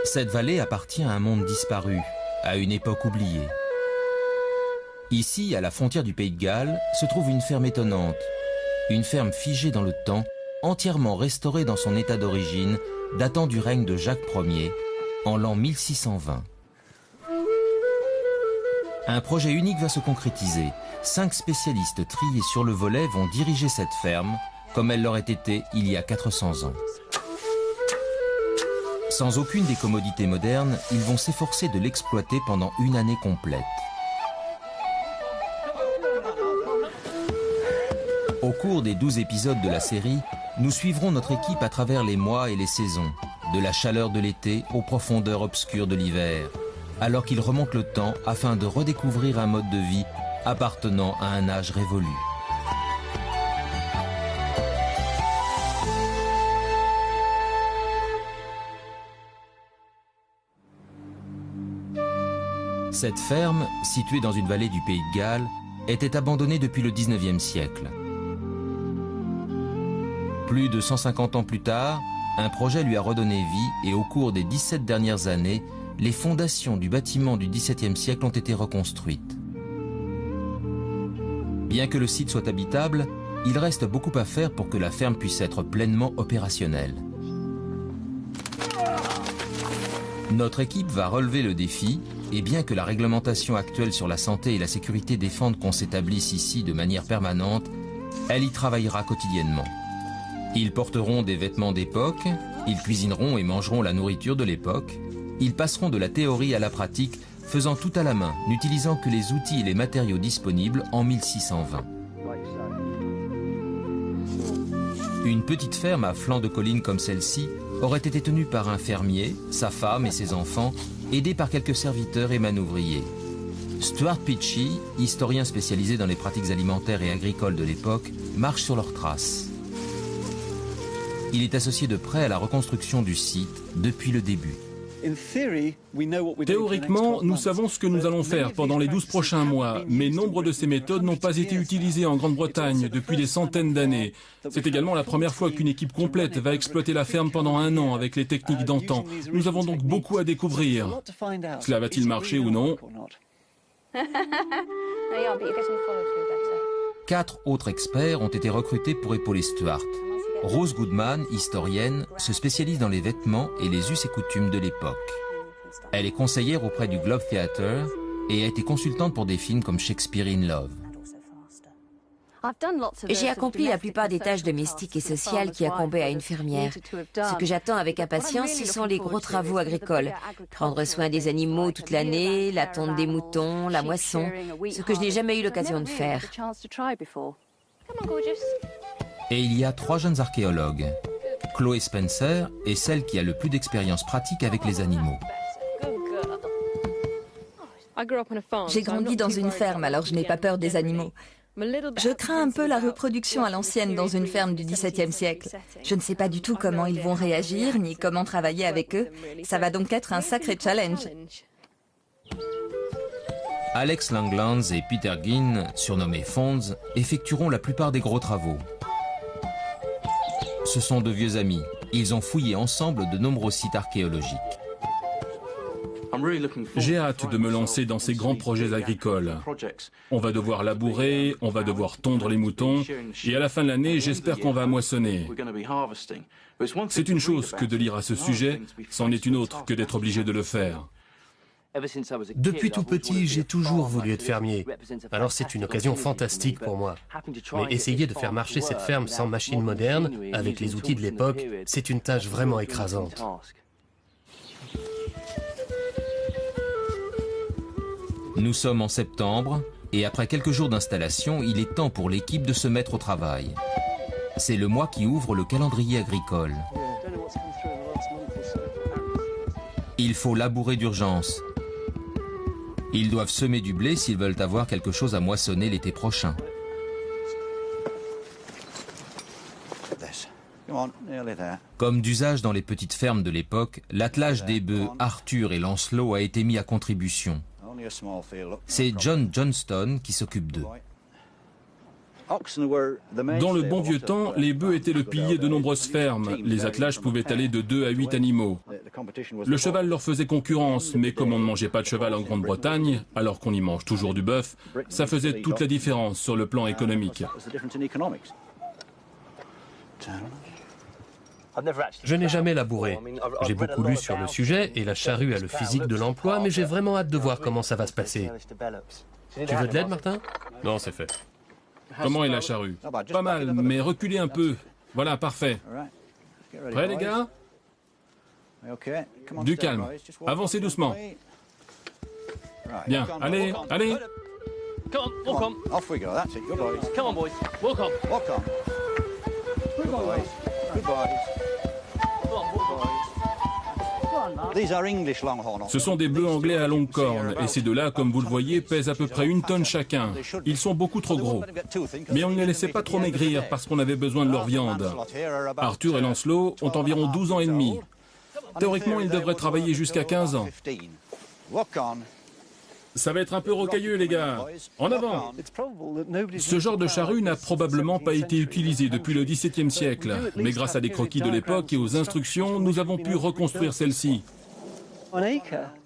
Cette vallée appartient à un monde disparu, à une époque oubliée. Ici, à la frontière du Pays de Galles, se trouve une ferme étonnante. Une ferme figée dans le temps, entièrement restaurée dans son état d'origine, datant du règne de Jacques Ier, en l'an 1620. Un projet unique va se concrétiser. 5 spécialistes triés sur le volet vont diriger cette ferme, comme elle l'aurait été il y a 400 ans. Sans aucune des commodités modernes, ils vont s'efforcer de l'exploiter pendant une année complète. Au cours des 12 épisodes de la série, nous suivrons notre équipe à travers les mois et les saisons, de la chaleur de l'été aux profondeurs obscures de l'hiver, alors qu'ils remontent le temps afin de redécouvrir un mode de vie appartenant à un âge révolu. Cette ferme, située dans une vallée du Pays de Galles, était abandonnée depuis le 19e siècle. Plus de 150 ans plus tard, un projet lui a redonné vie et au cours des 17 dernières années, les fondations du bâtiment du XVIIe siècle ont été reconstruites. Bien que le site soit habitable, il reste beaucoup à faire pour que la ferme puisse être pleinement opérationnelle. Notre équipe va relever le défi et bien que la réglementation actuelle sur la santé et la sécurité défende qu'on s'établisse ici de manière permanente, elle y travaillera quotidiennement. Ils porteront des vêtements d'époque, ils cuisineront et mangeront la nourriture de l'époque, ils passeront de la théorie à la pratique, faisant tout à la main, n'utilisant que les outils et les matériaux disponibles en 1620. Une petite ferme à flanc de colline comme celle-ci aurait été tenue par un fermier, sa femme et ses enfants, aidés par quelques serviteurs et manouvriers. Stuart Peachey, historien spécialisé dans les pratiques alimentaires et agricoles de l'époque, marche sur leurs traces. Il est associé de près à la reconstruction du site depuis le début. Théoriquement, nous savons ce que nous allons faire pendant les 12 prochains mois, mais nombre de ces méthodes n'ont pas été utilisées en Grande-Bretagne depuis des centaines d'années. C'est également la première fois qu'une équipe complète va exploiter la ferme pendant un an avec les techniques d'antan. Nous avons donc beaucoup à découvrir. Cela va-t-il marcher ou non? 4 autres experts ont été recrutés pour épauler Stuart. Rose Goodman, historienne, se spécialise dans les vêtements et les us et coutumes de l'époque. Elle est conseillère auprès du Globe Theatre et a été consultante pour des films comme Shakespeare in Love. J'ai accompli la plupart des tâches domestiques et sociales qui incombaient à une fermière. Ce que j'attends avec impatience, ce sont les gros travaux agricoles. Prendre soin des animaux toute l'année, la tonte des moutons, la moisson, ce que je n'ai jamais eu l'occasion de faire. Et il y a 3 jeunes archéologues. Chloé Spencer est celle qui a le plus d'expérience pratique avec les animaux. J'ai grandi dans une ferme, alors je n'ai pas peur des animaux. Je crains un peu la reproduction à l'ancienne dans une ferme du XVIIe siècle. Je ne sais pas du tout comment ils vont réagir, ni comment travailler avec eux. Ça va donc être un sacré challenge. Alex Langlands et Peter Ginn, surnommés Fonds, effectueront la plupart des gros travaux. Ce sont de vieux amis. Ils ont fouillé ensemble de nombreux sites archéologiques. J'ai hâte de me lancer dans ces grands projets agricoles. On va devoir labourer, on va devoir tondre les moutons, et à la fin de l'année, j'espère qu'on va moissonner. C'est une chose que de lire à ce sujet, c'en est une autre que d'être obligé de le faire. Depuis tout petit, j'ai toujours voulu être fermier. Alors c'est une occasion fantastique pour moi. Mais essayer de faire marcher cette ferme sans machines modernes, avec les outils de l'époque, c'est une tâche vraiment écrasante. Nous sommes en septembre, et après quelques jours d'installation, il est temps pour l'équipe de se mettre au travail. C'est le mois qui ouvre le calendrier agricole. Il faut labourer d'urgence. Ils doivent semer du blé s'ils veulent avoir quelque chose à moissonner l'été prochain. Comme d'usage dans les petites fermes de l'époque, l'attelage des bœufs Arthur et Lancelot a été mis à contribution. C'est John Johnston qui s'occupe d'eux. Dans le bon vieux temps, les bœufs étaient le pilier de nombreuses fermes. Les attelages pouvaient aller de 2 à 8 animaux. Le cheval leur faisait concurrence, mais comme on ne mangeait pas de cheval en Grande-Bretagne, alors qu'on y mange toujours du bœuf, ça faisait toute la différence sur le plan économique. Je n'ai jamais labouré. J'ai beaucoup lu sur le sujet et la charrue a le physique de l'emploi, mais j'ai vraiment hâte de voir comment ça va se passer. Tu veux de l'aide, Martin? Non, c'est fait. Comment est la charrue? Pas mal, mais reculez un peu. Voilà, parfait. Prêts, les gars? Du calme. Avancez doucement. Bien, allez, allez. Ce sont des bœufs anglais à longue corne, et ces deux-là, comme vous le voyez, pèsent à peu près 1 tonne chacun. Ils sont beaucoup trop gros. Mais on ne les laissait pas trop maigrir parce qu'on avait besoin de leur viande. Arthur et Lancelot ont environ 12 ans et demi. Théoriquement, ils devraient travailler jusqu'à 15 ans. Ça va être un peu rocailleux, les gars. En avant! Ce genre de charrue n'a probablement pas été utilisé depuis le XVIIe siècle. Mais grâce à des croquis de l'époque et aux instructions, nous avons pu reconstruire celle-ci.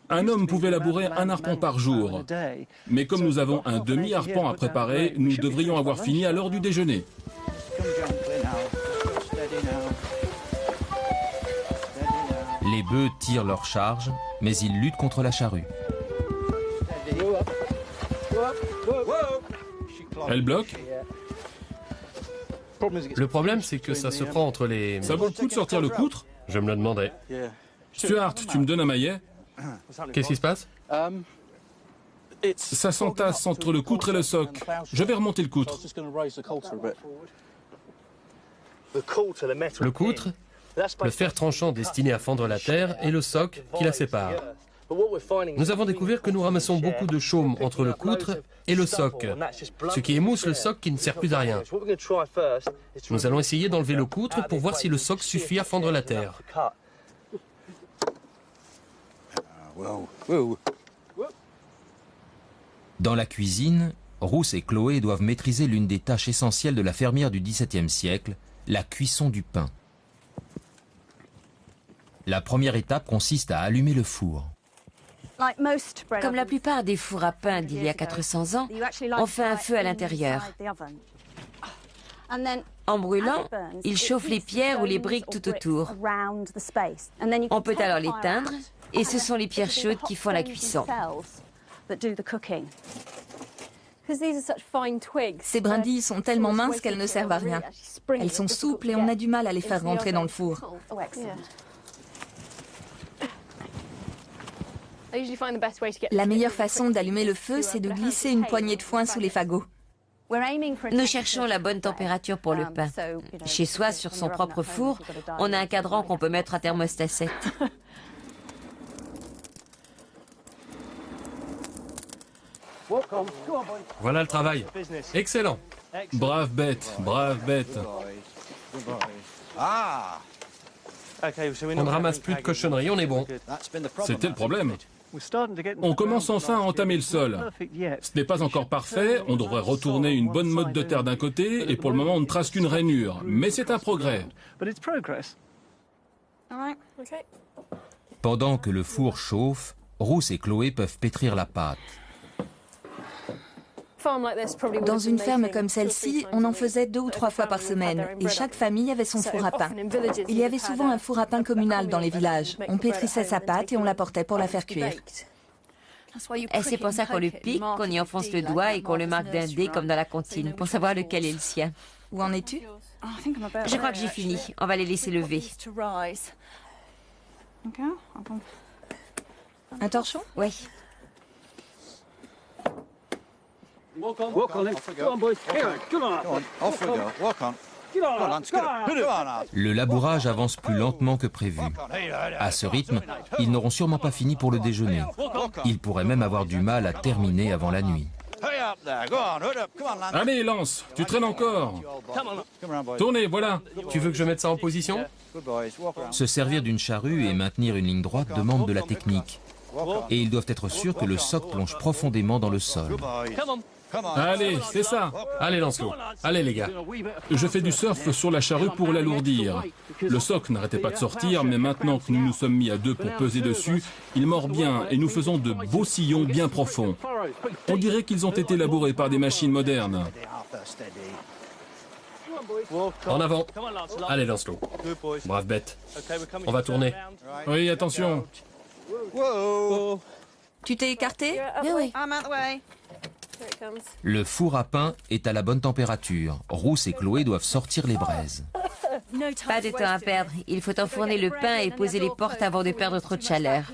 Un homme pouvait labourer 1 harpon par jour. Mais comme nous avons un demi-harpon à préparer, nous devrions avoir fini à l'heure du déjeuner. Les bœufs tirent leur charge, mais ils luttent contre la charrue. Elle bloque. Le problème, c'est que ça se prend entre les... Ça vaut le coup de sortir le coutre? Je me le demandais. Stuart, tu me donnes un maillet? Qu'est-ce qui se passe? Ça s'entasse entre le coutre et le soc. Je vais remonter le coutre. Le coutre, le fer tranchant destiné à fendre la terre, et le soc qui la sépare. Nous avons découvert que nous ramassons beaucoup de chaume entre le coutre et le soc, ce qui émousse le soc qui ne sert plus à rien. Nous allons essayer d'enlever le coutre pour voir si le soc suffit à fendre la terre. Dans la cuisine, Ruth et Chloé doivent maîtriser l'une des tâches essentielles de la fermière du XVIIe siècle, la cuisson du pain. La première étape consiste à allumer le four. Comme la plupart des fours à pain d'il y a 400 ans, on fait un feu à l'intérieur. En brûlant, il chauffe les pierres ou les briques tout autour. On peut alors l'éteindre, et ce sont les pierres chaudes qui font la cuisson. Ces brindilles sont tellement minces qu'elles ne servent à rien. Elles sont souples et on a du mal à les faire rentrer dans le four. La meilleure façon d'allumer le feu, c'est de glisser une poignée de foin sous les fagots. Nous cherchons la bonne température pour le pain. Chez soi, sur son propre four, on a un cadran qu'on peut mettre à thermostat 7. Voilà le travail. Excellent. Brave bête, brave bête. On ne ramasse plus de cochonneries, on est bon. C'était le problème. On commence enfin à entamer le sol. Ce n'est pas encore parfait, on devrait retourner une bonne motte de terre d'un côté, et pour le moment on ne trace qu'une rainure. Mais c'est un progrès. Pendant que le four chauffe, Ruth et Chloé peuvent pétrir la pâte. Dans une ferme comme celle-ci, on en faisait 2 ou 3 fois par semaine, et chaque famille avait son four à pain. Il y avait souvent un four à pain communal dans les villages. On pétrissait sa pâte et on l'apportait pour la faire cuire. Et c'est pour ça qu'on le pique, qu'on y enfonce le doigt et qu'on le marque d'un dé comme dans la comptine, pour savoir lequel est le sien. Où en es-tu? Je crois que j'ai fini. On va les laisser lever. Un torchon? Oui. Le labourage avance plus lentement que prévu. À ce rythme, ils n'auront sûrement pas fini pour le déjeuner. Ils pourraient même avoir du mal à terminer avant la nuit. Allez, Lance, tu traînes encore. Tournez, voilà. Tu veux que je mette ça en position? Se servir d'une charrue et maintenir une ligne droite demande de la technique. Et ils doivent être sûrs que le soc plonge profondément dans le sol. Allez, c'est ça. Allez, Lancelot. Allez, les gars. Je fais du surf sur la charrue pour l'alourdir. Le soc n'arrêtait pas de sortir, mais maintenant que nous nous sommes mis à deux pour peser dessus, il mord bien et nous faisons de beaux sillons bien profonds. On dirait qu'ils ont été labourés par des machines modernes. En avant. Allez, Lancelot. Brave bête. On va tourner. Oui, attention. Tu t'es écarté? Oui. Le four à pain est à la bonne température. Rousse et Chloé doivent sortir les braises. Pas de temps à perdre. Il faut enfourner le pain et poser les portes avant de perdre trop de chaleur.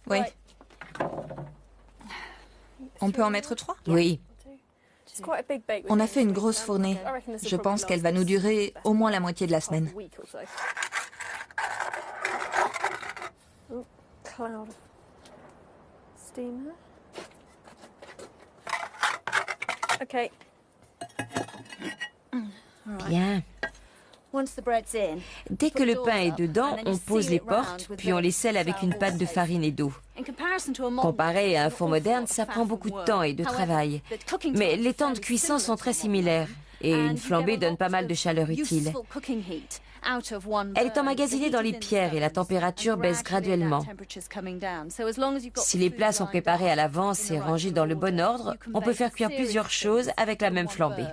Oui. On peut en mettre 3? Oui. On a fait une grosse fournée. Je pense qu'elle va nous durer au moins la moitié de la semaine. Bien. Dès que le pain est dedans, on pose les portes, puis on les scelle avec une pâte de farine et d'eau. Comparé à un four moderne, ça prend beaucoup de temps et de travail. Mais les temps de cuisson sont très similaires, et une flambée donne pas mal de chaleur utile. Elle est emmagasinée dans les pierres et la température baisse graduellement. Si les plats sont préparés à l'avance et rangés dans le bon ordre, on peut faire cuire plusieurs choses avec la même flambée.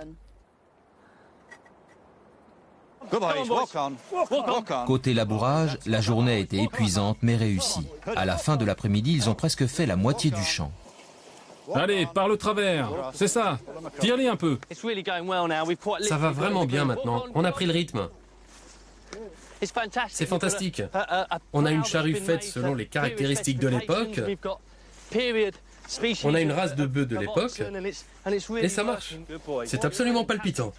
Côté labourage, la journée a été épuisante mais réussie. À la fin de l'après-midi, ils ont presque fait la moitié du champ. Allez, par le travers. C'est ça. Tire-les un peu. Ça va vraiment bien maintenant. On a pris le rythme. C'est fantastique. On a une charrue faite selon les caractéristiques de l'époque. On a une race de bœufs de l'époque. Et ça marche. C'est absolument palpitant.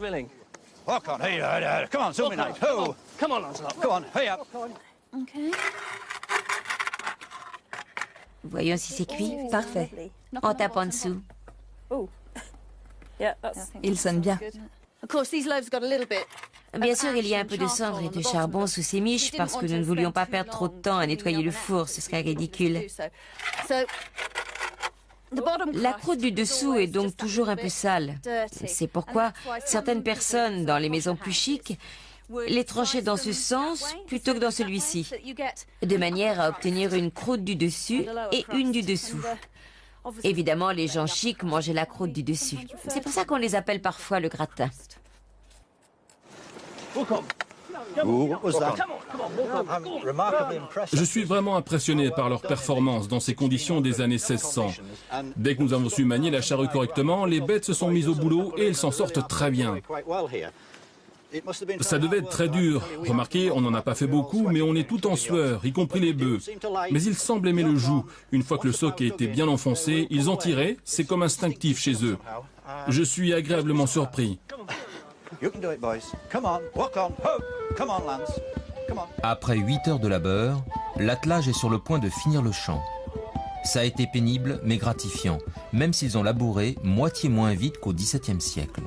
Voyons si c'est cuit. Parfait. On tape en dessous. Il sonne bien. Bien sûr, il y a un peu de cendre et de charbon sous ces miches parce que nous ne voulions pas perdre trop de temps à nettoyer le four, ce serait ridicule. La croûte du dessous est donc toujours un peu sale. C'est pourquoi certaines personnes, dans les maisons plus chics, les tranchaient dans ce sens plutôt que dans celui-ci, de manière à obtenir une croûte du dessus et une du dessous. Évidemment, les gens chics mangeaient la croûte du dessus. C'est pour ça qu'on les appelle parfois le gratin. Je suis vraiment impressionné par leur performance dans ces conditions des années 1600. Dès que nous avons su manier la charrue correctement, les bêtes se sont mises au boulot et elles s'en sortent très bien. Ça devait être très dur. Remarquez, on n'en a pas fait beaucoup, mais on est tout en sueur, y compris les bœufs. Mais ils semblent aimer le joug. Une fois que le soc a été bien enfoncé, ils en tiraient, c'est comme instinctif chez eux. Je suis agréablement surpris. Après 8 heures de labeur, l'attelage est sur le point de finir le champ. Ça a été pénible mais gratifiant, même s'ils ont labouré moitié moins vite qu'au XVIIe siècle.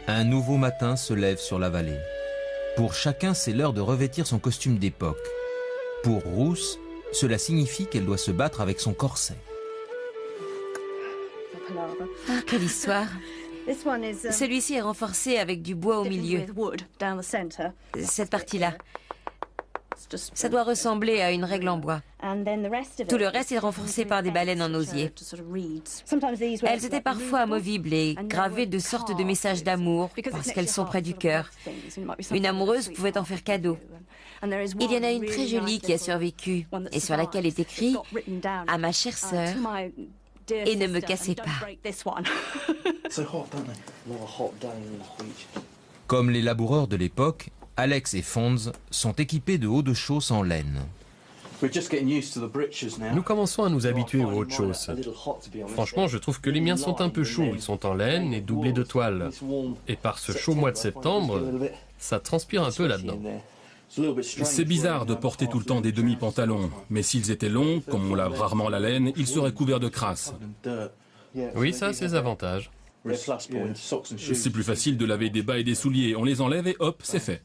Un nouveau matin se lève sur la vallée. Pour chacun, c'est l'heure de revêtir son costume d'époque. Pour Rousse, cela signifie qu'elle doit se battre avec son corset. Ah, quelle histoire! Celui-ci est renforcé avec du bois au milieu. Cette partie-là. Ça doit ressembler à une règle en bois. Tout le reste est renforcé par des baleines en osier. Elles étaient parfois amovibles et gravées de sortes de messages d'amour parce qu'elles sont près du cœur. Une amoureuse pouvait en faire cadeau. Il y en a une très jolie qui a survécu et sur laquelle est écrit « À ma chère sœur, et ne me cassez pas ». Comme les laboureurs de l'époque, Alex et Fonz sont équipés de hauts de chausse en laine. Nous commençons à nous habituer aux hauts de chausse. Franchement, je trouve que les miens sont un peu chauds. Ils sont en laine et doublés de toile. Et par ce chaud mois de septembre, ça transpire un peu là-dedans. C'est bizarre de porter tout le temps des demi-pantalons, mais s'ils étaient longs, comme on lave rarement la laine, ils seraient couverts de crasse. Oui, ça a ses avantages. C'est plus facile de laver des bas et des souliers, on les enlève et hop, c'est fait.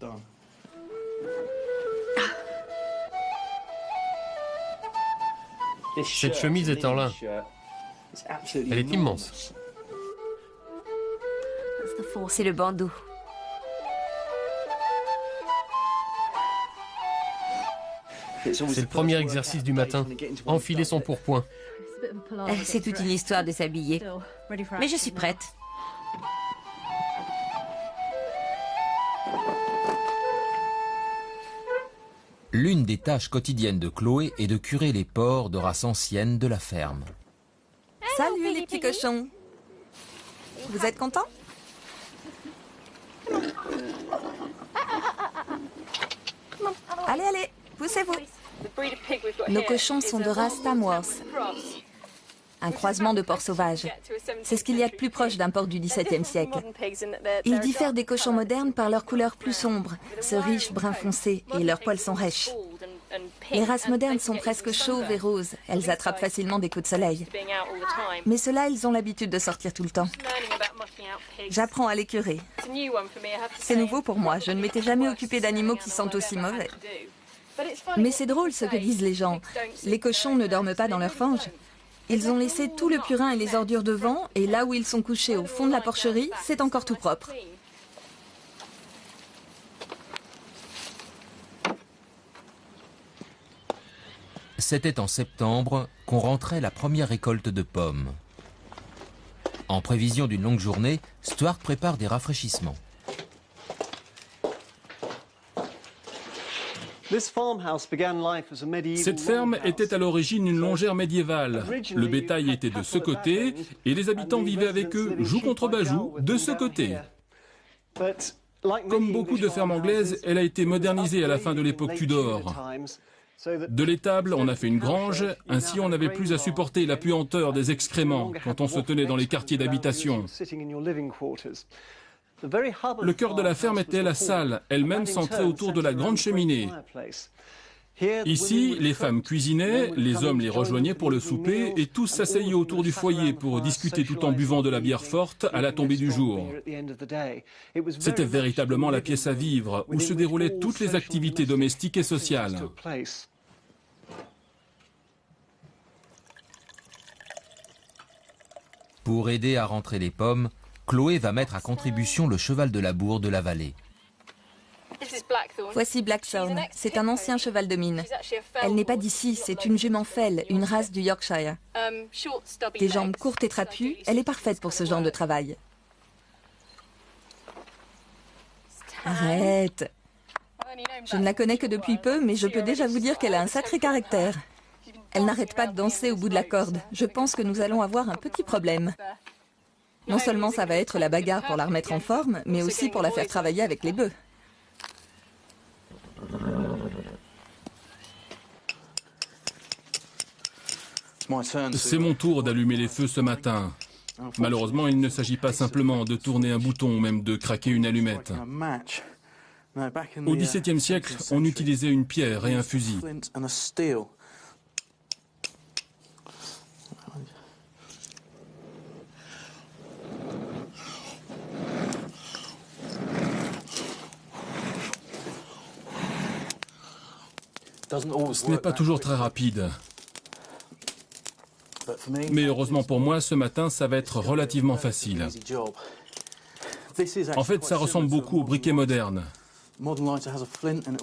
Cette chemise est en lin. Elle est immense. C'est le bandeau. C'est le premier exercice du matin. Enfiler son pourpoint. C'est toute une histoire de s'habiller. Mais je suis prête. L'une des tâches quotidiennes de Chloé est de curer les porcs de race ancienne de la ferme. Salut les petits cochons. Vous êtes contents? Allez, allez, poussez-vous. Nos cochons sont de race Tamworth, un croisement de porcs sauvages. C'est ce qu'il y a de plus proche d'un porc du XVIIe siècle. Ils diffèrent des cochons modernes par leur couleur plus sombre, ce riche brun foncé, et leurs poils sont rêches. Les races modernes sont presque chauves et roses. Elles attrapent facilement des coups de soleil. Mais ceux-là, ils ont l'habitude de sortir tout le temps. J'apprends à les curer. C'est nouveau pour moi. Je ne m'étais jamais occupée d'animaux qui sentent aussi mauvais. Mais c'est drôle ce que disent les gens. Les cochons ne dorment pas dans leur fange. Ils ont laissé tout le purin et les ordures devant, et là où ils sont couchés au fond de la porcherie, c'est encore tout propre. C'était en septembre qu'on rentrait la première récolte de pommes. En prévision d'une longue journée, Stuart prépare des rafraîchissements. Cette ferme était à l'origine une longère médiévale. Le bétail était de ce côté et les habitants vivaient avec eux, joue contre bajoux, de ce côté. Comme beaucoup de fermes anglaises, elle a été modernisée à la fin de l'époque Tudor. De l'étable, on a fait une grange, ainsi on n'avait plus à supporter la puanteur des excréments quand on se tenait dans les quartiers d'habitation. Le cœur de la ferme était la salle, elle-même centrée autour de la grande cheminée. Ici, les femmes cuisinaient, les hommes les rejoignaient pour le souper et tous s'asseyaient autour du foyer pour discuter tout en buvant de la bière forte à la tombée du jour. C'était véritablement la pièce à vivre où se déroulaient toutes les activités domestiques et sociales. Pour aider à rentrer les pommes, Chloé va mettre à contribution le cheval de labour de la vallée. Voici Blackthorn. C'est un ancien cheval de mine. Elle n'est pas d'ici, c'est une jument fell, une race du Yorkshire. Des jambes courtes et trapues, elle est parfaite pour ce genre de travail. Arrête! Je ne la connais que depuis peu, mais je peux déjà vous dire qu'elle a un sacré caractère. Elle n'arrête pas de danser au bout de la corde. Je pense que nous allons avoir un petit problème. Non seulement ça va être la bagarre pour la remettre en forme, mais aussi pour la faire travailler avec les bœufs. C'est mon tour d'allumer les feux ce matin. Malheureusement, il ne s'agit pas simplement de tourner un bouton ou même de craquer une allumette. Au XVIIe siècle, on utilisait une pierre et un fusil. Ce n'est pas toujours très rapide. Mais heureusement pour moi, ce matin, ça va être relativement facile. En fait, ça ressemble beaucoup aux briquets modernes.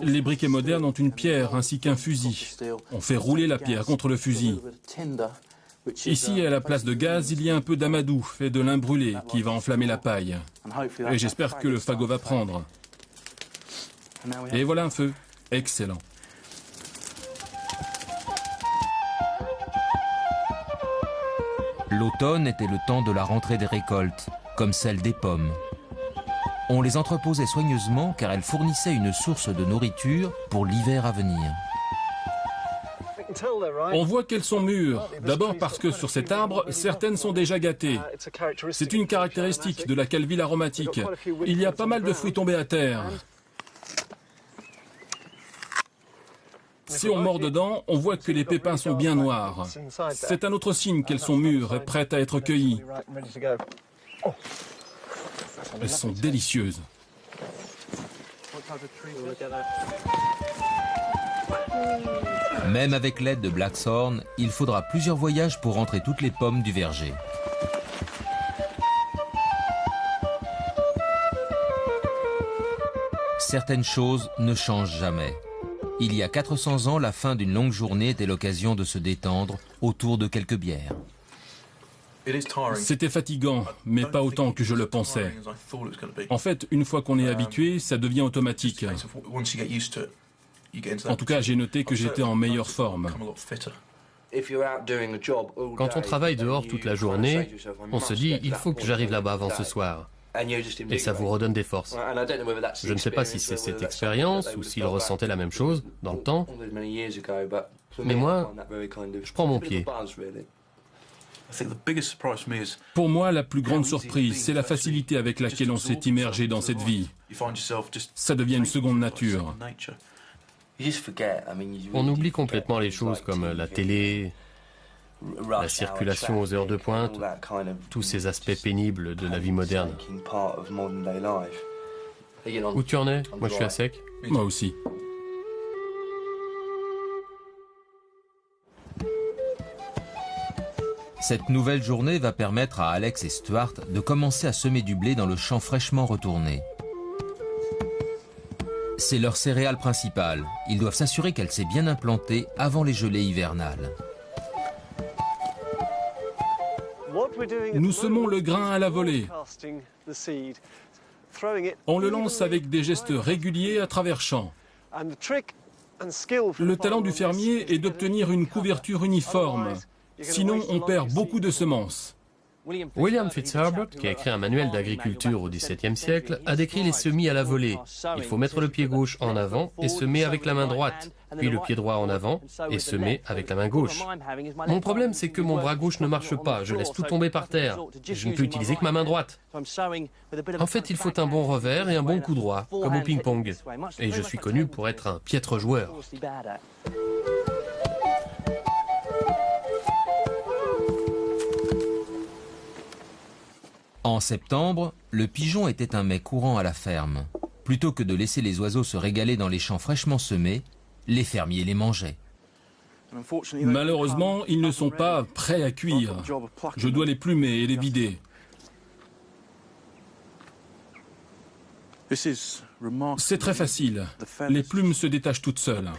Les briquets modernes ont une pierre ainsi qu'un fusil. On fait rouler la pierre contre le fusil. Ici, à la place de gaz, il y a un peu d'amadou, fait de lin brûlé, qui va enflammer la paille. Et j'espère que le fagot va prendre. Et voilà un feu. Excellent. L'automne était le temps de la rentrée des récoltes, comme celle des pommes. On les entreposait soigneusement car elles fournissaient une source de nourriture pour l'hiver à venir. On voit qu'elles sont mûres, d'abord parce que sur cet arbre, certaines sont déjà gâtées. C'est une caractéristique de la calvile aromatique. Il y a pas mal de fruits tombés à terre. Si on mord dedans, on voit que les pépins sont bien noirs. C'est un autre signe qu'elles sont mûres et prêtes à être cueillies. Elles sont délicieuses. Même avec l'aide de Blackthorn, il faudra plusieurs voyages pour rentrer toutes les pommes du verger. Certaines choses ne changent jamais. Il y a 400 ans, la fin d'une longue journée était l'occasion de se détendre autour de quelques bières. C'était fatigant, mais pas autant que je le pensais. En fait, une fois qu'on est habitué, ça devient automatique. En tout cas, j'ai noté que j'étais en meilleure forme. Quand on travaille dehors toute la journée, on se dit « il faut que j'arrive là-bas avant ce soir ». Et ça vous redonne des forces. Je ne sais pas si c'est cette expérience ou s'il ressentait la même chose dans le temps, mais moi, je prends mon pied. Pour moi, la plus grande surprise, c'est la facilité avec laquelle on s'est immergé dans cette vie. Ça devient une seconde nature. On oublie complètement les choses comme la télé, la circulation aux heures de pointe, tous ces aspects pénibles de la vie moderne. Où tu en es? Moi, je suis à sec. Moi aussi. Cette nouvelle journée va permettre à Alex et Stuart de commencer à semer du blé dans le champ fraîchement retourné. C'est leur céréale principale. Ils doivent s'assurer qu'elle s'est bien implantée avant les gelées hivernales. Nous semons le grain à la volée. On le lance avec des gestes réguliers à travers champs. Le talent du fermier est d'obtenir une couverture uniforme. Sinon, on perd beaucoup de semences. William Fitzherbert, qui a écrit un manuel d'agriculture au XVIIe siècle, a décrit les semis à la volée. Il faut mettre le pied gauche en avant et semer avec la main droite, puis le pied droit en avant et semer avec la main gauche. Mon problème, c'est que mon bras gauche ne marche pas, je laisse tout tomber par terre. Je ne peux utiliser que ma main droite. En fait, il faut un bon revers et un bon coup droit, comme au ping-pong. Et je suis connu pour être un piètre joueur. En septembre, le pigeon était un mets courant à la ferme. Plutôt que de laisser les oiseaux se régaler dans les champs fraîchement semés, les fermiers les mangeaient. Malheureusement, ils ne sont pas prêts à cuire. Je dois les plumer et les vider. C'est très facile. Les plumes se détachent toutes seules.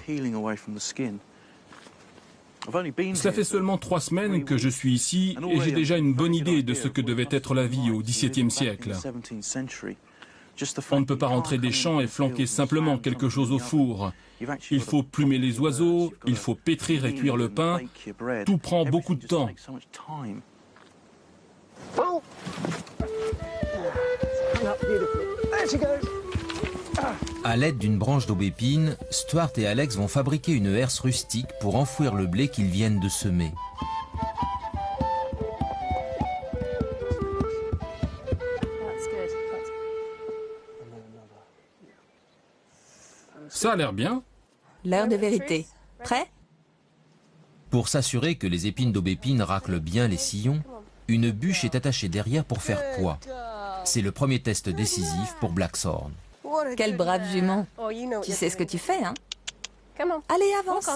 Cela fait seulement 3 semaines que je suis ici et j'ai déjà une bonne idée de ce que devait être la vie au XVIIe siècle. On ne peut pas rentrer des champs et flanquer simplement quelque chose au four. Il faut plumer les oiseaux, il faut pétrir et cuire le pain. Tout prend beaucoup de temps. À l'aide d'une branche d'aubépine, Stuart et Alex vont fabriquer une herse rustique pour enfouir le blé qu'ils viennent de semer. Ça a l'air bien. L'heure de vérité. Prêt? Pour s'assurer que les épines d'aubépine raclent bien les sillons, une bûche est attachée derrière pour faire poids. C'est le premier test décisif pour Blackthorn. Quelle brave jument. Tu sais ce que tu fais, hein? Allez, avance.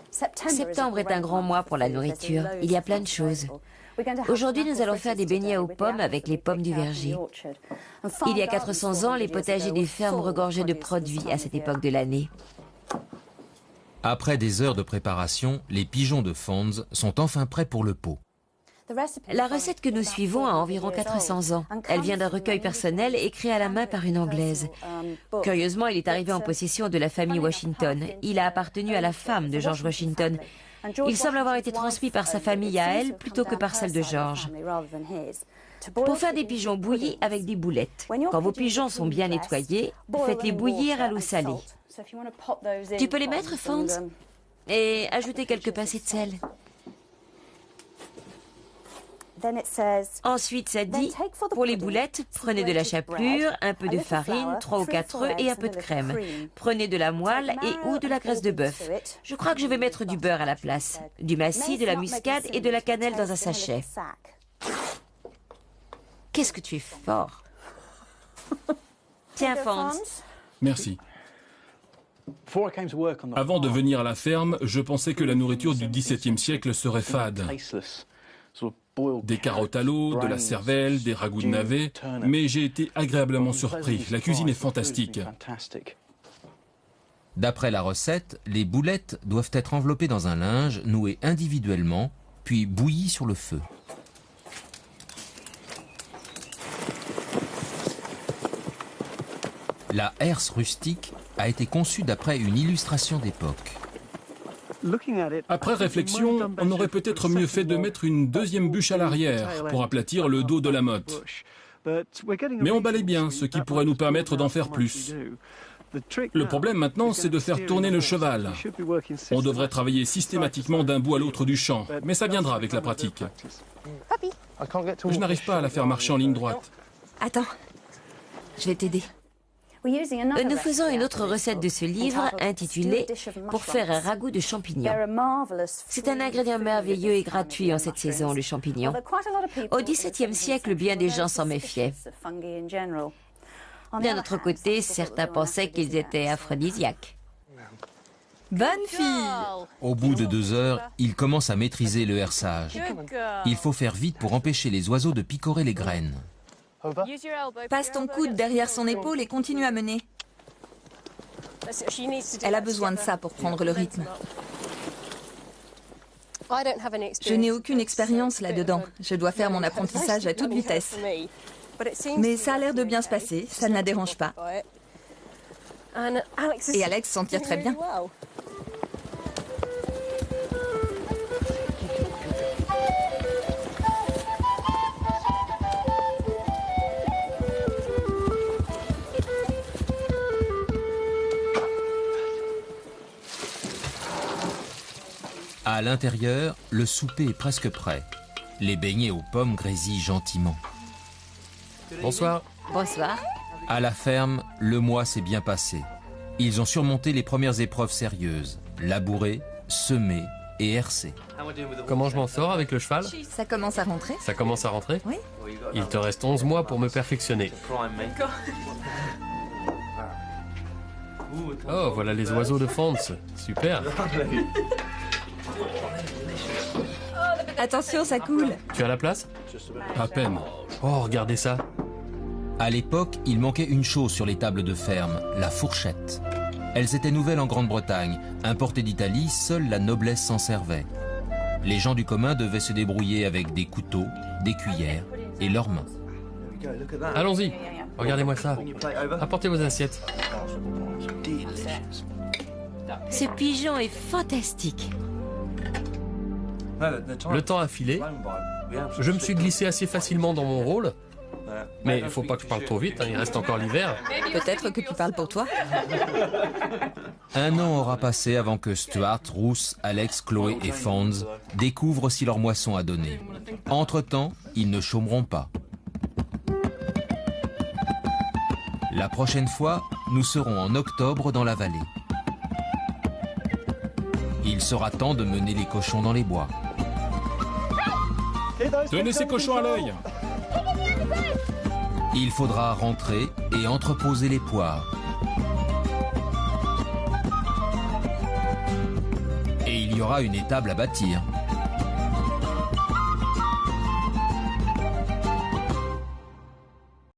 Septembre est un grand mois pour la nourriture. Il y a plein de choses. Aujourd'hui, nous allons faire des beignets aux pommes avec les pommes du verger. Il y a 400 ans, les potagers des fermes regorgeaient de produits à cette époque de l'année. Après des heures de préparation, les pigeons de Fonds sont enfin prêts pour le pot. La recette que nous suivons a environ 400 ans. Elle vient d'un recueil personnel écrit à la main par une Anglaise. Curieusement, il est arrivé en possession de la famille Washington. Il a appartenu à la femme de George Washington. Il semble avoir été transmis par sa famille à elle plutôt que par celle de George. Pour faire des pigeons bouillis avec des boulettes. Quand vos pigeons sont bien nettoyés, faites-les bouillir à l'eau salée. Tu peux les mettre, Fonds? Et ajouter quelques pincées de sel. Ensuite, ça dit, pour les boulettes, prenez de la chapelure, un peu de farine, 3 ou 4 œufs et un peu de crème. Prenez de la moelle et ou de la graisse de bœuf. Je crois que je vais mettre du beurre à la place. Du massis, de la muscade et de la cannelle dans un sachet. Qu'est-ce que tu es fort. Tiens, Fonz. Merci. Avant de venir à la ferme, je pensais que la nourriture du XVIIe siècle serait fade. Des carottes à l'eau, de la cervelle, des ragoûts de navets, mais j'ai été agréablement surpris. La cuisine est fantastique. D'après la recette, les boulettes doivent être enveloppées dans un linge, noué individuellement, puis bouillies sur le feu. La herse rustique a été conçue d'après une illustration d'époque. Après réflexion, on aurait peut-être mieux fait de mettre une deuxième bûche à l'arrière pour aplatir le dos de la motte. Mais on balaye bien, ce qui pourrait nous permettre d'en faire plus. Le problème maintenant, c'est de faire tourner le cheval. On devrait travailler systématiquement d'un bout à l'autre du champ, mais ça viendra avec la pratique. Je n'arrive pas à la faire marcher en ligne droite. Attends, je vais t'aider. Nous faisons une autre recette de ce livre intitulée « Pour faire un ragoût de champignons ». C'est un ingrédient merveilleux et gratuit en cette saison, le champignon. Au XVIIe siècle, bien des gens s'en méfiaient. D'un autre côté, certains pensaient qu'ils étaient aphrodisiaques. Bonne fille! Au bout de 2 heures, il commence à maîtriser le hersage. Il faut faire vite pour empêcher les oiseaux de picorer les graines. Passe ton coude derrière son épaule et continue à mener. Elle a besoin de ça pour prendre le rythme. Je n'ai aucune expérience là-dedans. Je dois faire mon apprentissage à toute vitesse. Mais ça a l'air de bien se passer, ça ne la dérange pas. Et Alex s'en tire très bien. À l'intérieur, le souper est presque prêt. Les beignets aux pommes grésillent gentiment. Bonsoir. Bonsoir. À la ferme, le mois s'est bien passé. Ils ont surmonté les premières épreuves sérieuses. Labourer, semer et herser. Comment je m'en sors avec le cheval? Ça commence à rentrer? Ça commence à rentrer? Oui. Il te reste 11 mois pour me perfectionner. Oh, voilà les oiseaux de Fonz. Super. Attention, ça coule. Tu as la place? À peine. Oh, regardez ça. À l'époque, il manquait une chose sur les tables de ferme, la fourchette. Elles étaient nouvelles en Grande-Bretagne. Importées d'Italie, seule la noblesse s'en servait. Les gens du commun devaient se débrouiller avec des couteaux, des cuillères et leurs mains. Allons-y. Regardez-moi ça. Apportez vos assiettes. Ce pigeon est fantastique. Le temps a filé. Je me suis glissé assez facilement dans mon rôle. Mais il ne faut pas que je parle trop vite, il reste encore l'hiver. Peut-être que tu parles pour toi. 1 an aura passé avant que Stuart, Ruth, Alex, Chloé et Fonz découvrent si leur moisson a donné. Entre-temps, ils ne chômeront pas. La prochaine fois, nous serons en octobre dans la vallée. Il sera temps de mener les cochons dans les bois. Tenez ces cochons à l'œil! Il faudra rentrer et entreposer les poires. Et il y aura une étable à bâtir.